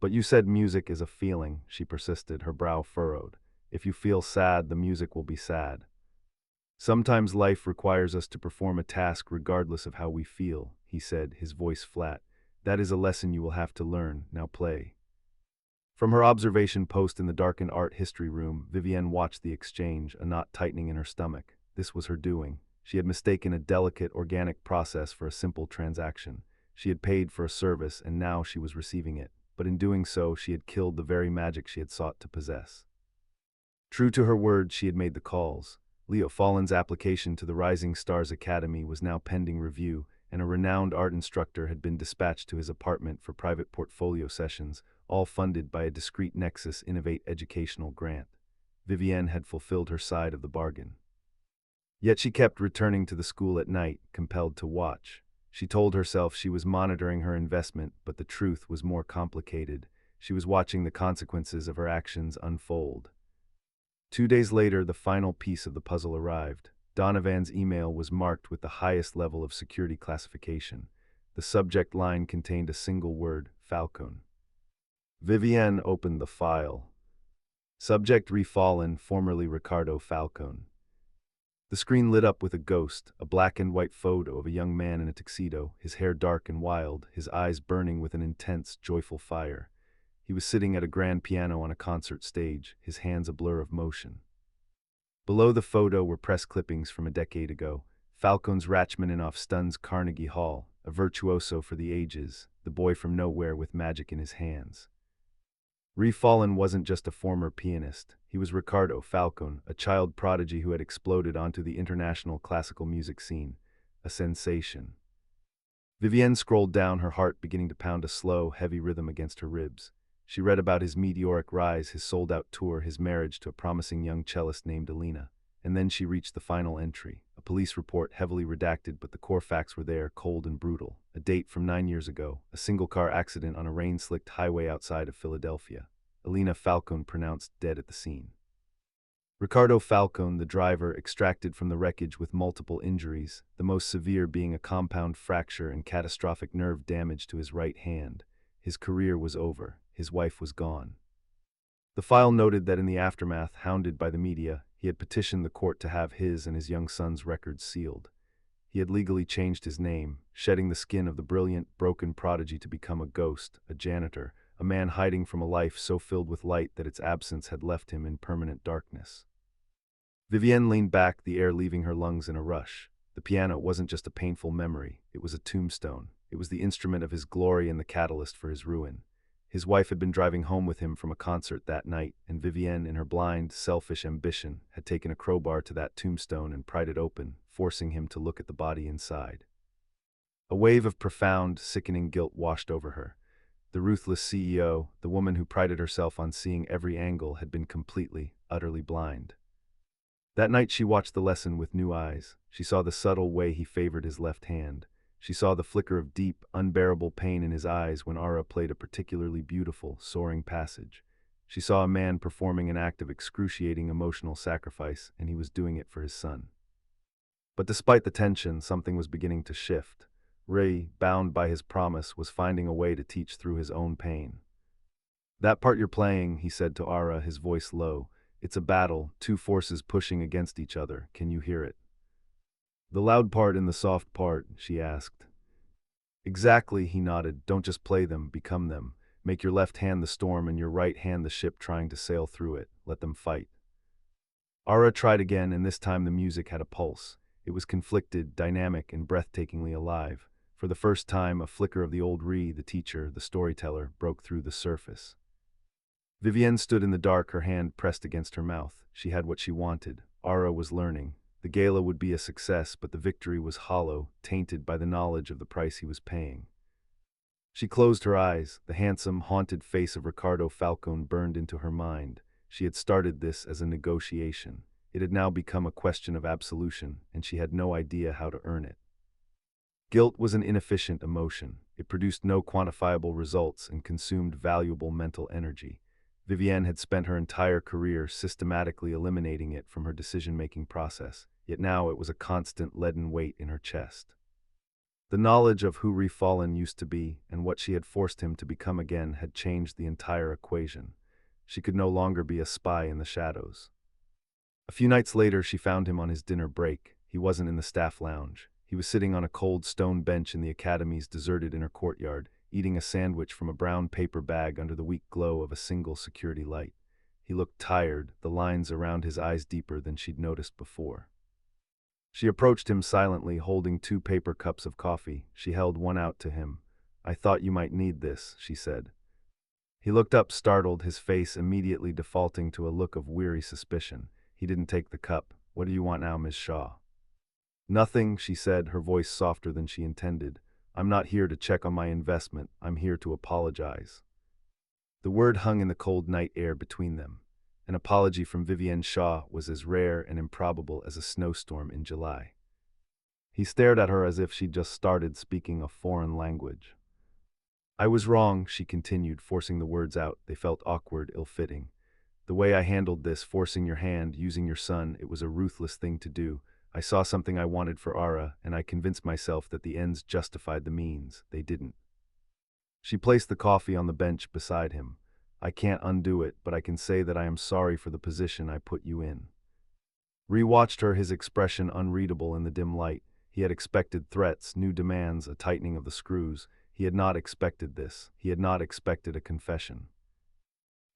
"But you said music is a feeling," she persisted, her brow furrowed. "If you feel sad, the music will be sad. Sometimes life requires us to perform a task regardless of how we feel," he said, his voice flat. "That is a lesson you will have to learn. Now play." From her observation post in the darkened art history room, Vivienne watched the exchange, a knot tightening in her stomach. This was her doing. She had mistaken a delicate, organic process for a simple transaction. She had paid for a service, and now she was receiving it. But in doing so, she had killed the very magic she had sought to possess. True to her word, she had made the calls. Leo Fallen's application to the Rising Stars Academy was now pending review, and a renowned art instructor had been dispatched to his apartment for private portfolio sessions, all funded by a discreet Nexus Innovate educational grant. Vivienne had fulfilled her side of the bargain. Yet she kept returning to the school at night, compelled to watch. She told herself she was monitoring her investment, but the truth was more complicated. She was watching the consequences of her actions unfold. 2 days later, the final piece of the puzzle arrived. Donovan's email was marked with the highest level of security classification. The subject line contained a single word: Falcon. Vivienne opened the file. Subject: Fallen, formerly Ricardo Falcon. The screen lit up with a ghost, a black and white photo of a young man in a tuxedo, his hair dark and wild, his eyes burning with an intense, joyful fire. He was sitting at a grand piano on a concert stage, his hands a blur of motion. Below the photo were press clippings from a decade ago. Falcon's Rachmaninoff stuns Carnegie Hall. a virtuoso for the ages, the boy from nowhere with magic in his hands. Fallen wasn't just a former pianist, he was Ricardo Falcone, a child prodigy who had exploded onto the international classical music scene, a sensation. Vivienne scrolled down, her heart beginning to pound a slow, heavy rhythm against her ribs. She read about his meteoric rise, his sold-out tour, his marriage to a promising young cellist named Alina. And then she reached the final entry, a police report heavily redacted, but the core facts were there, cold and brutal. A date from 9 years ago, a single-car accident on a rain-slicked highway outside of Philadelphia. Alina Falcone pronounced dead at the scene. Ricardo Falcone, the driver, extracted from the wreckage with multiple injuries, the most severe being a compound fracture and catastrophic nerve damage to his right hand. His career was over. His wife was gone. The file noted that in the aftermath, hounded by the media, he had petitioned the court to have his and his young son's records sealed. He had legally changed his name, shedding the skin of the brilliant, broken prodigy to become a ghost, a janitor, a man hiding from a life so filled with light that its absence had left him in permanent darkness. Vivienne leaned back, the air leaving her lungs in a rush. The piano wasn't just a painful memory, it was a tombstone. It was the instrument of his glory and the catalyst for his ruin. His wife had been driving home with him from a concert that night, and Vivienne, in her blind, selfish ambition, had taken a crowbar to that tombstone and pried it open, forcing him to look at the body inside. A wave of profound, sickening guilt washed over her. The ruthless CEO, the woman who prided herself on seeing every angle, had been completely, utterly blind. That night she watched the lesson with new eyes. She saw the subtle way he favored his left hand. She saw the flicker of deep, unbearable pain in his eyes when Ara played a particularly beautiful, soaring passage. She saw a man performing an act of excruciating emotional sacrifice, and he was doing it for his son. But despite the tension, something was beginning to shift. Ray, bound by his promise, was finding a way to teach through his own pain. "That part you're playing," he said to Ara, his voice low. "It's a battle, two forces pushing against each other. Can you hear it?" "The loud part and the soft part?" she asked. "Exactly," he nodded. "Don't just play them, become them. Make your left hand the storm and your right hand the ship trying to sail through it. Let them fight." Ara tried again, and this time the music had a pulse. It was conflicted, dynamic, and breathtakingly alive. For the first time, a flicker of the old Ree, the teacher, the storyteller, broke through the surface. Vivienne stood in the dark, her hand pressed against her mouth. She had what she wanted. Ara was learning. The gala would be a success, but the victory was hollow, tainted by the knowledge of the price he was paying. She closed her eyes. The handsome, haunted face of Ricardo Falcone burned into her mind. She had started this as a negotiation. It had now become a question of absolution, and she had no idea how to earn it. Guilt was an inefficient emotion. It produced no quantifiable results and consumed valuable mental energy. Vivienne had spent her entire career systematically eliminating it from her decision-making process, yet now it was a constant leaden weight in her chest. The knowledge of who Fallen used to be and what she had forced him to become again had changed the entire equation. She could no longer be a spy in the shadows. A few nights later, she found him on his dinner break. He wasn't in the staff lounge. He was sitting on a cold stone bench in the academy's deserted inner courtyard, eating a sandwich from a brown paper bag under the weak glow of a single security light. He looked tired, the lines around his eyes deeper than she'd noticed before. She approached him silently, holding 2 paper cups of coffee. She held one out to him. "I thought you might need this," she said. He looked up, startled, his face immediately defaulting to a look of weary suspicion. He didn't take the cup. "What do you want now, Ms. Shaw?" "Nothing," she said, her voice softer than she intended. "I'm not here to check on my investment. I'm here to apologize." The word hung in the cold night air between them. An apology from Vivienne Shaw was as rare and improbable as a snowstorm in July. He stared at her as if she'd just started speaking a foreign language. "I was wrong," she continued, forcing the words out. They felt awkward, ill-fitting. "The way I handled this, forcing your hand, using your son, it was a ruthless thing to do. I saw something I wanted for Ara, and I convinced myself that the ends justified the means. They didn't." She placed the coffee on the bench beside him. "I can't undo it, but I can say that I am sorry for the position I put you in." Watched her, his expression unreadable in the dim light. He had expected threats, new demands, a tightening of the screws. He had not expected this. He had not expected a confession.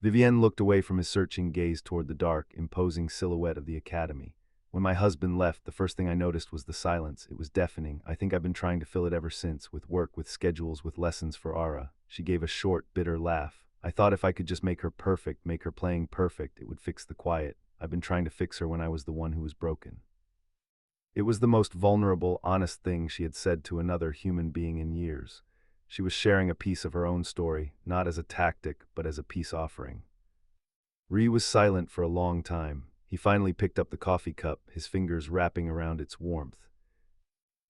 Vivienne looked away from his searching gaze toward the dark, imposing silhouette of the academy. When my husband left, the first thing I noticed was the silence. It was deafening. I think I've been trying to fill it ever since, with work, with schedules, with lessons for Ara. She gave a short, bitter laugh. I thought if I could just make her perfect, make her playing perfect, it would fix the quiet. I've been trying to fix her when I was the one who was broken. It was the most vulnerable, honest thing she had said to another human being in years. She was sharing a piece of her own story, not as a tactic, but as a peace offering. Ree was silent for a long time. He finally picked up the coffee cup, his fingers wrapping around its warmth.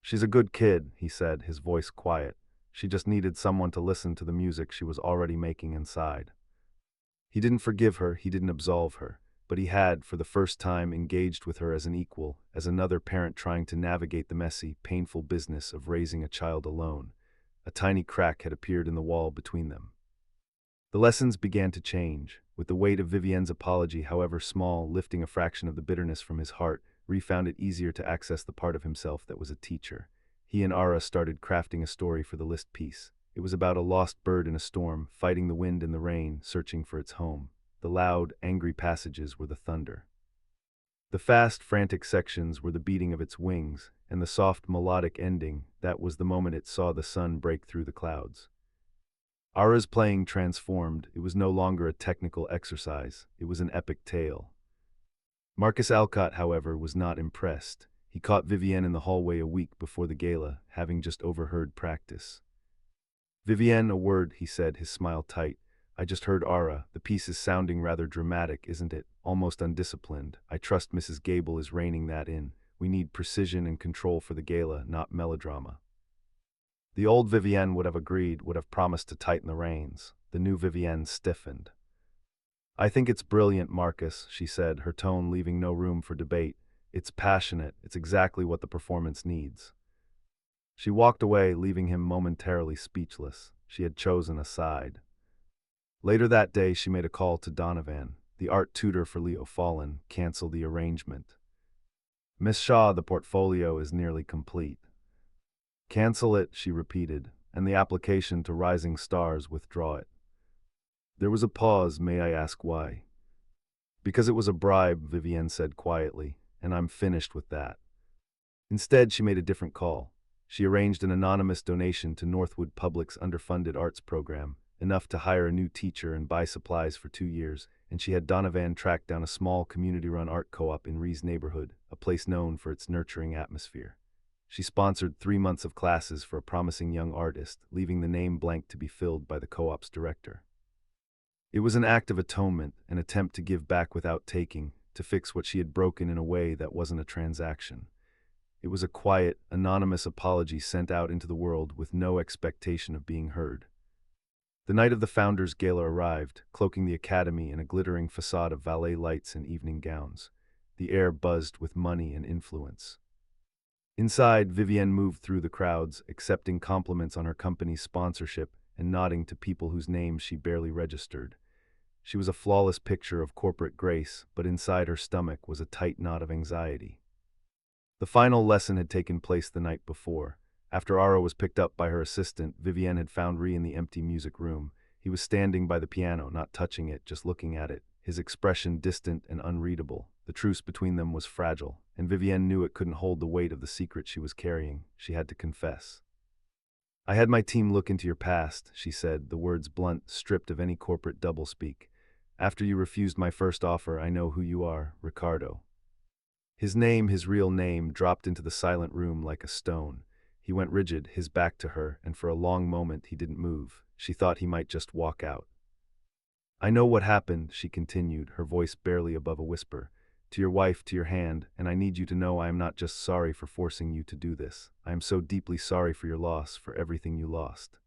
"She's a good kid," he said, his voice quiet. "She just needed someone to listen to the music she was already making inside." He didn't forgive her, he didn't absolve her, but he had, for the first time, engaged with her as an equal, as another parent trying to navigate the messy, painful business of raising a child alone. A tiny crack had appeared in the wall between them. The lessons began to change. With the weight of Vivienne's apology, however small, lifting a fraction of the bitterness from his heart, Ree found it easier to access the part of himself that was a teacher. He and Ara started crafting a story for the list piece. It was about a lost bird in a storm, fighting the wind and the rain, searching for its home. The loud, angry passages were the thunder. The fast, frantic sections were the beating of its wings, and the soft, melodic ending, that was the moment it saw the sun break through the clouds. Ara's playing transformed. It was no longer a technical exercise, it was an epic tale. Marcus Alcott, however, was not impressed. He caught Vivienne in the hallway a week before the gala, having just overheard practice. "Vivienne, a word," he said, his smile tight. "I just heard Ara. The piece is sounding rather dramatic, isn't it? Almost undisciplined. I trust Mrs. Gable is reining that in. We need precision and control for the gala, not melodrama." The old Vivienne would have agreed, would have promised to tighten the reins. The new Vivienne stiffened. "I think it's brilliant, Marcus," she said, her tone leaving no room for debate. "It's passionate. It's exactly what the performance needs." She walked away, leaving him momentarily speechless. She had chosen a side. Later that day, she made a call to Donovan, the art tutor for Leo Fallen, cancel the arrangement. "Miss Shaw, the portfolio is nearly complete." "Cancel it," she repeated, "and the application to Rising Stars, withdraw it." There was a pause. "May I ask why?" "Because it was a bribe," Vivienne said quietly, "and I'm finished with that." Instead, she made a different call. She arranged an anonymous donation to Northwood Public's underfunded arts program, enough to hire a new teacher and buy supplies for 2 years, and she had Donovan track down a small community-run art co-op in Ree's neighborhood, a place known for its nurturing atmosphere. She sponsored 3 months of classes for a promising young artist, leaving the name blank to be filled by the co-op's director. It was an act of atonement, an attempt to give back without taking, to fix what she had broken in a way that wasn't a transaction. It was a quiet, anonymous apology sent out into the world with no expectation of being heard. The night of the Founders' Gala arrived, cloaking the academy in a glittering facade of valet lights and evening gowns. The air buzzed with money and influence. Inside, Vivienne moved through the crowds, accepting compliments on her company's sponsorship and nodding to people whose names she barely registered. She was a flawless picture of corporate grace, but inside her stomach was a tight knot of anxiety. The final lesson had taken place the night before. After Ara was picked up by her assistant, Vivienne had found Ree in the empty music room. He was standing by the piano, not touching it, just looking at it, his expression distant and unreadable. The truce between them was fragile, and Vivienne knew it couldn't hold the weight of the secret she was carrying. She had to confess. "I had my team look into your past," she said, the words blunt, stripped of any corporate doublespeak. "After you refused my first offer, I know who you are, Ricardo." His name, his real name, dropped into the silent room like a stone. He went rigid, his back to her, and for a long moment he didn't move. She thought he might just walk out. "I know what happened," she continued, her voice barely above a whisper. "To your wife, to your hand, and I need you to know I am not just sorry for forcing you to do this. I am so deeply sorry for your loss, for everything you lost."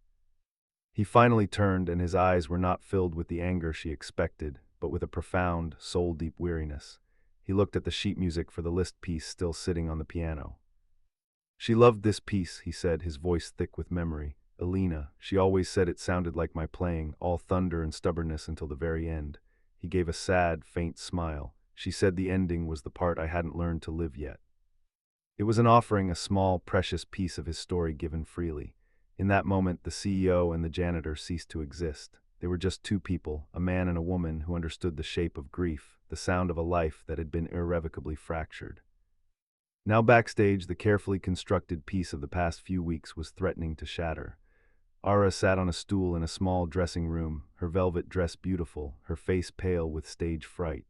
He finally turned, and his eyes were not filled with the anger she expected, but with a profound, soul-deep weariness. He looked at the sheet music for the list piece still sitting on the piano. "She loved this piece," he said, his voice thick with memory. "Alina, she always said it sounded like my playing, all thunder and stubbornness until the very end." He gave a sad, faint smile. "She said the ending was the part I hadn't learned to live yet." It was an offering, a small, precious piece of his story given freely. In that moment, the CEO and the janitor ceased to exist. They were just two people, a man and a woman who understood the shape of grief, the sound of a life that had been irrevocably fractured. Now backstage, the carefully constructed piece of the past few weeks was threatening to shatter. Ara sat on a stool in a small dressing room, her velvet dress beautiful, her face pale with stage fright.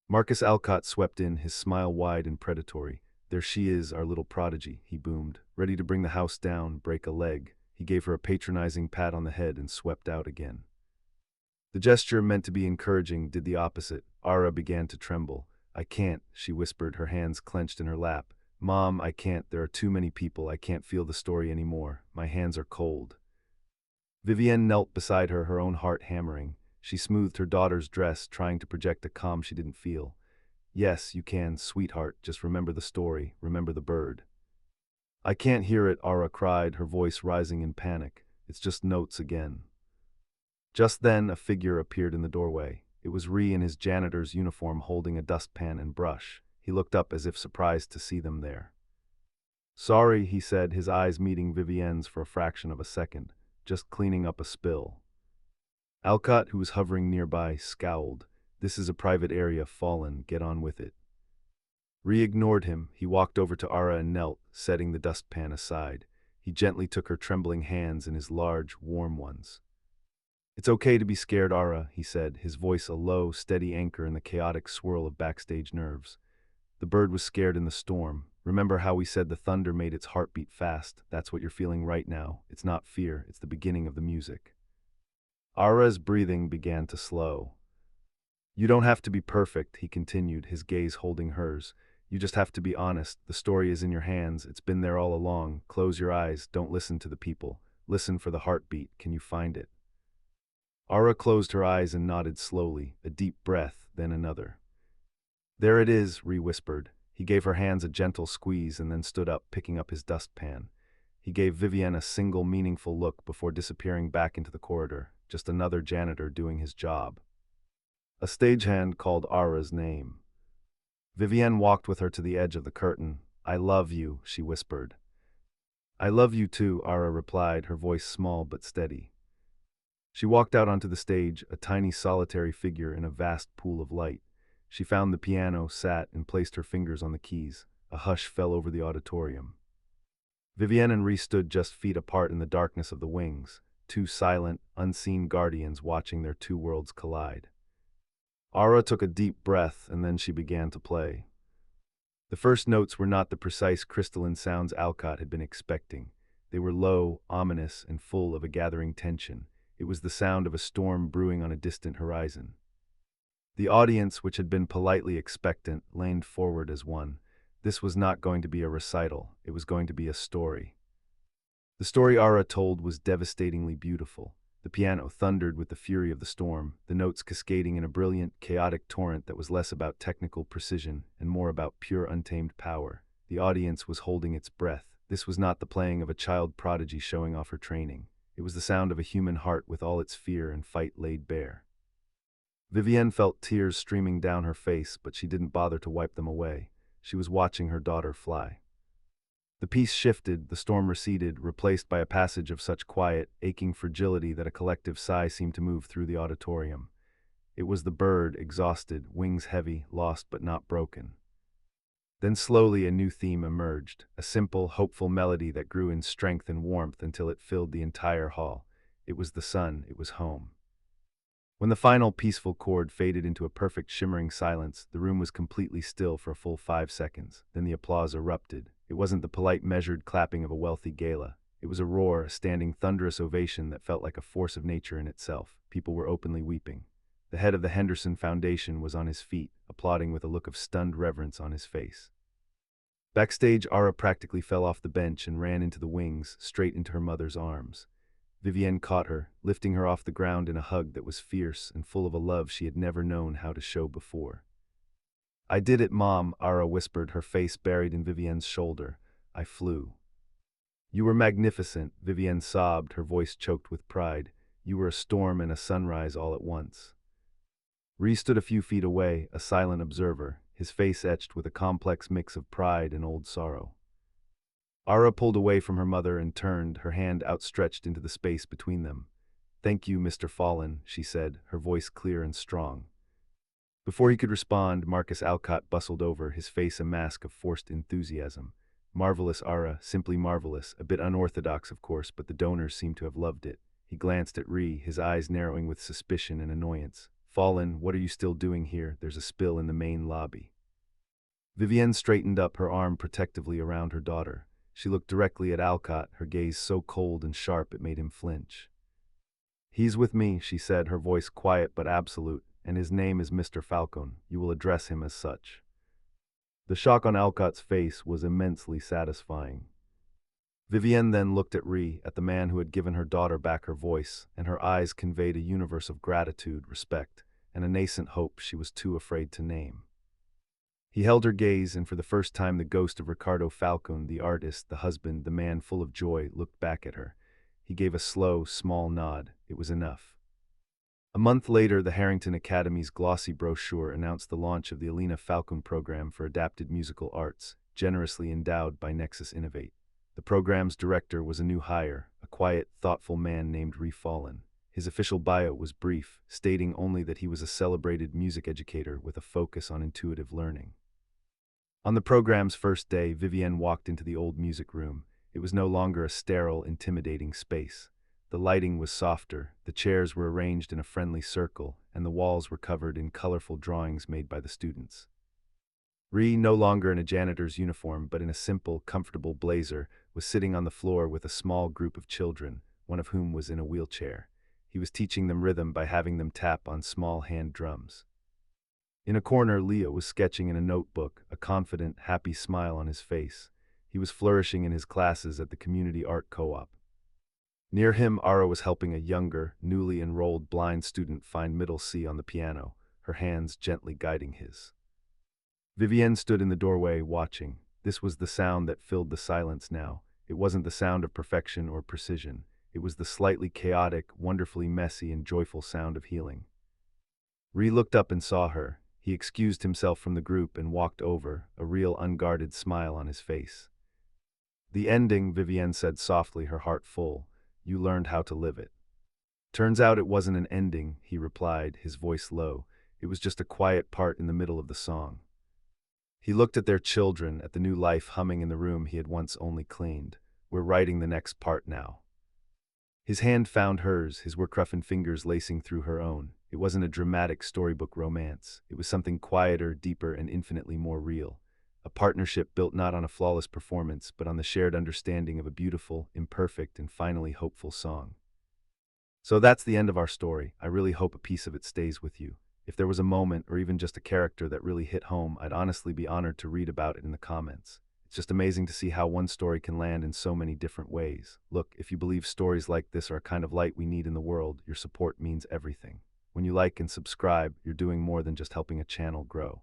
Marcus Alcott swept in, his smile wide and predatory. "There she is, our little prodigy," he boomed, ready to bring the house down, break a leg. He gave her a patronizing pat on the head and swept out again. The gesture, meant to be encouraging, did the opposite. Ara began to tremble. "I can't," she whispered, her hands clenched in her lap. "Mom, I can't. There are too many people. I can't feel the story anymore. My hands are cold." Vivienne knelt beside her, her own heart hammering. She smoothed her daughter's dress, trying to project a calm she didn't feel. "Yes, you can, sweetheart. Just remember the story. Remember the bird." "I can't hear it," Ara cried, her voice rising in panic. "It's just notes again." Just then, a figure appeared in the doorway. It was Ree in his janitor's uniform, holding a dustpan and brush. He looked up as if surprised to see them there. "Sorry," he said, his eyes meeting Vivienne's for a fraction of a second. "Just cleaning up a spill." Alcott, who was hovering nearby, scowled. "This is a private area, Fallen. Get on with it." Ree ignored him. He walked over to Ara and knelt, setting the dustpan aside. He gently took her trembling hands in his large, warm ones. "It's okay to be scared, Ara," he said, his voice a low, steady anchor in the chaotic swirl of backstage nerves. "The bird was scared in the storm. Remember how we said the thunder made its heart beat fast? That's what you're feeling right now. It's not fear, it's the beginning of the music." Ara's breathing began to slow. "You don't have to be perfect," he continued, his gaze holding hers. "You just have to be honest. The story is in your hands. It's been there all along. Close your eyes. Don't listen to the people. Listen for the heartbeat. Can you find it?" Ara closed her eyes and nodded slowly, a deep breath, then another. "There it is," Ree whispered. He gave her hands a gentle squeeze and then stood up, picking up his dustpan. He gave Vivienne a single meaningful look before disappearing back into the corridor, just another janitor doing his job. A stagehand called Ara's name. Vivienne walked with her to the edge of the curtain. "I love you," she whispered. "I love you too," Ara replied, her voice small but steady. She walked out onto the stage, a tiny solitary figure in a vast pool of light. She found the piano, sat, and placed her fingers on the keys. A hush fell over the auditorium. Vivienne and Ree stood just feet apart in the darkness of the wings, two silent, unseen guardians watching their two worlds collide. Ara took a deep breath, and then she began to play. The first notes were not the precise crystalline sounds Alcott had been expecting. They were low, ominous, and full of a gathering tension. It was the sound of a storm brewing on a distant horizon. The audience, which had been politely expectant, leaned forward as one. This was not going to be a recital, it was going to be a story. The story Ara told was devastatingly beautiful. The piano thundered with the fury of the storm, the notes cascading in a brilliant, chaotic torrent that was less about technical precision and more about pure untamed power. The audience was holding its breath. This was not the playing of a child prodigy showing off her training. It was the sound of a human heart with all its fear and fight laid bare. Vivienne felt tears streaming down her face, but she didn't bother to wipe them away. She was watching her daughter fly. The piece shifted, the storm receded, replaced by a passage of such quiet, aching fragility that a collective sigh seemed to move through the auditorium. It was the bird, exhausted, wings heavy, lost but not broken. Then slowly a new theme emerged, a simple, hopeful melody that grew in strength and warmth until it filled the entire hall. It was the sun, it was home. When the final peaceful chord faded into a perfect shimmering silence, the room was completely still for a full 5 seconds. Then the applause erupted. It wasn't the polite, measured clapping of a wealthy gala. It was a roar, a standing, thunderous ovation that felt like a force of nature in itself. People were openly weeping. The head of the Henderson Foundation was on his feet, applauding with a look of stunned reverence on his face. Backstage, Ara practically fell off the bench and ran into the wings, straight into her mother's arms. Vivienne caught her, lifting her off the ground in a hug that was fierce and full of a love she had never known how to show before. "I did it, Mom," Ara whispered, her face buried in Vivienne's shoulder. "I flew." "You were magnificent," Vivienne sobbed, her voice choked with pride. "You were a storm and a sunrise all at once." Ree stood a few feet away, a silent observer, his face etched with a complex mix of pride and old sorrow. Ara pulled away from her mother and turned, her hand outstretched into the space between them. "Thank you, Mr. Fallen," she said, her voice clear and strong. Before he could respond, Marcus Alcott bustled over, his face a mask of forced enthusiasm. Marvelous, Ara, simply marvelous, a bit unorthodox, of course, but the donors seem to have loved it. He glanced at Ree, his eyes narrowing with suspicion and annoyance. Fallen, what are you still doing here? There's a spill in the main lobby. Vivienne straightened up, her arm protectively around her daughter. She looked directly at Alcott, her gaze so cold and sharp it made him flinch. He's with me, she said, her voice quiet but absolute, and his name is Mr. Falcone. You will address him as such. The shock on Alcott's face was immensely satisfying. Vivienne then looked at Ree, at the man who had given her daughter back her voice, and her eyes conveyed a universe of gratitude, respect, and a nascent hope she was too afraid to name. He held her gaze, and for the first time the ghost of Ricardo Falcone, the artist, the husband, the man full of joy, looked back at her. He gave a slow, small nod. It was enough. A month later, the Harrington Academy's glossy brochure announced the launch of the Alina Falcone program for adapted musical arts, generously endowed by Nexus Innovate. The program's director was a new hire, a quiet, thoughtful man named Ree Fallen. His official bio was brief, stating only that he was a celebrated music educator with a focus on intuitive learning. On the program's first day, Vivienne walked into the old music room. It was no longer a sterile, intimidating space. The lighting was softer, the chairs were arranged in a friendly circle, and the walls were covered in colorful drawings made by the students. Ree, no longer in a janitor's uniform but in a simple, comfortable blazer, was sitting on the floor with a small group of children, one of whom was in a wheelchair. He was teaching them rhythm by having them tap on small hand drums. In a corner, Leo was sketching in a notebook, a confident, happy smile on his face. He was flourishing in his classes at the community art co-op. Near him, Ara was helping a younger, newly enrolled blind student find middle C on the piano, her hands gently guiding his. Vivienne stood in the doorway, watching. This was the sound that filled the silence now. It wasn't the sound of perfection or precision. It was the slightly chaotic, wonderfully messy and joyful sound of healing. Ree looked up and saw her. He excused himself from the group and walked over, a real unguarded smile on his face. The ending, Vivienne said softly, her heart full. You learned how to live it. Turns out it wasn't an ending, he replied, his voice low. It was just a quiet part in the middle of the song. He looked at their children, at the new life humming in the room he had once only cleaned. We're writing the next part now. His hand found hers, his work-roughened fingers lacing through her own. It wasn't a dramatic storybook romance. It was something quieter, deeper, and infinitely more real. A partnership built not on a flawless performance, but on the shared understanding of a beautiful, imperfect, and finally hopeful song. So that's the end of our story. I really hope a piece of it stays with you. If there was a moment, or even just a character that really hit home, I'd honestly be honored to read about it in the comments. It's just amazing to see how one story can land in so many different ways. Look, if you believe stories like this are a kind of light we need in the world, your support means everything. When you like and subscribe, you're doing more than just helping a channel grow.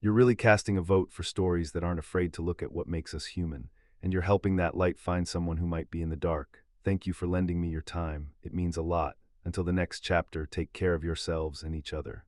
You're really casting a vote for stories that aren't afraid to look at what makes us human, and you're helping that light find someone who might be in the dark. Thank you for lending me your time. It means a lot. Until the next chapter, take care of yourselves and each other.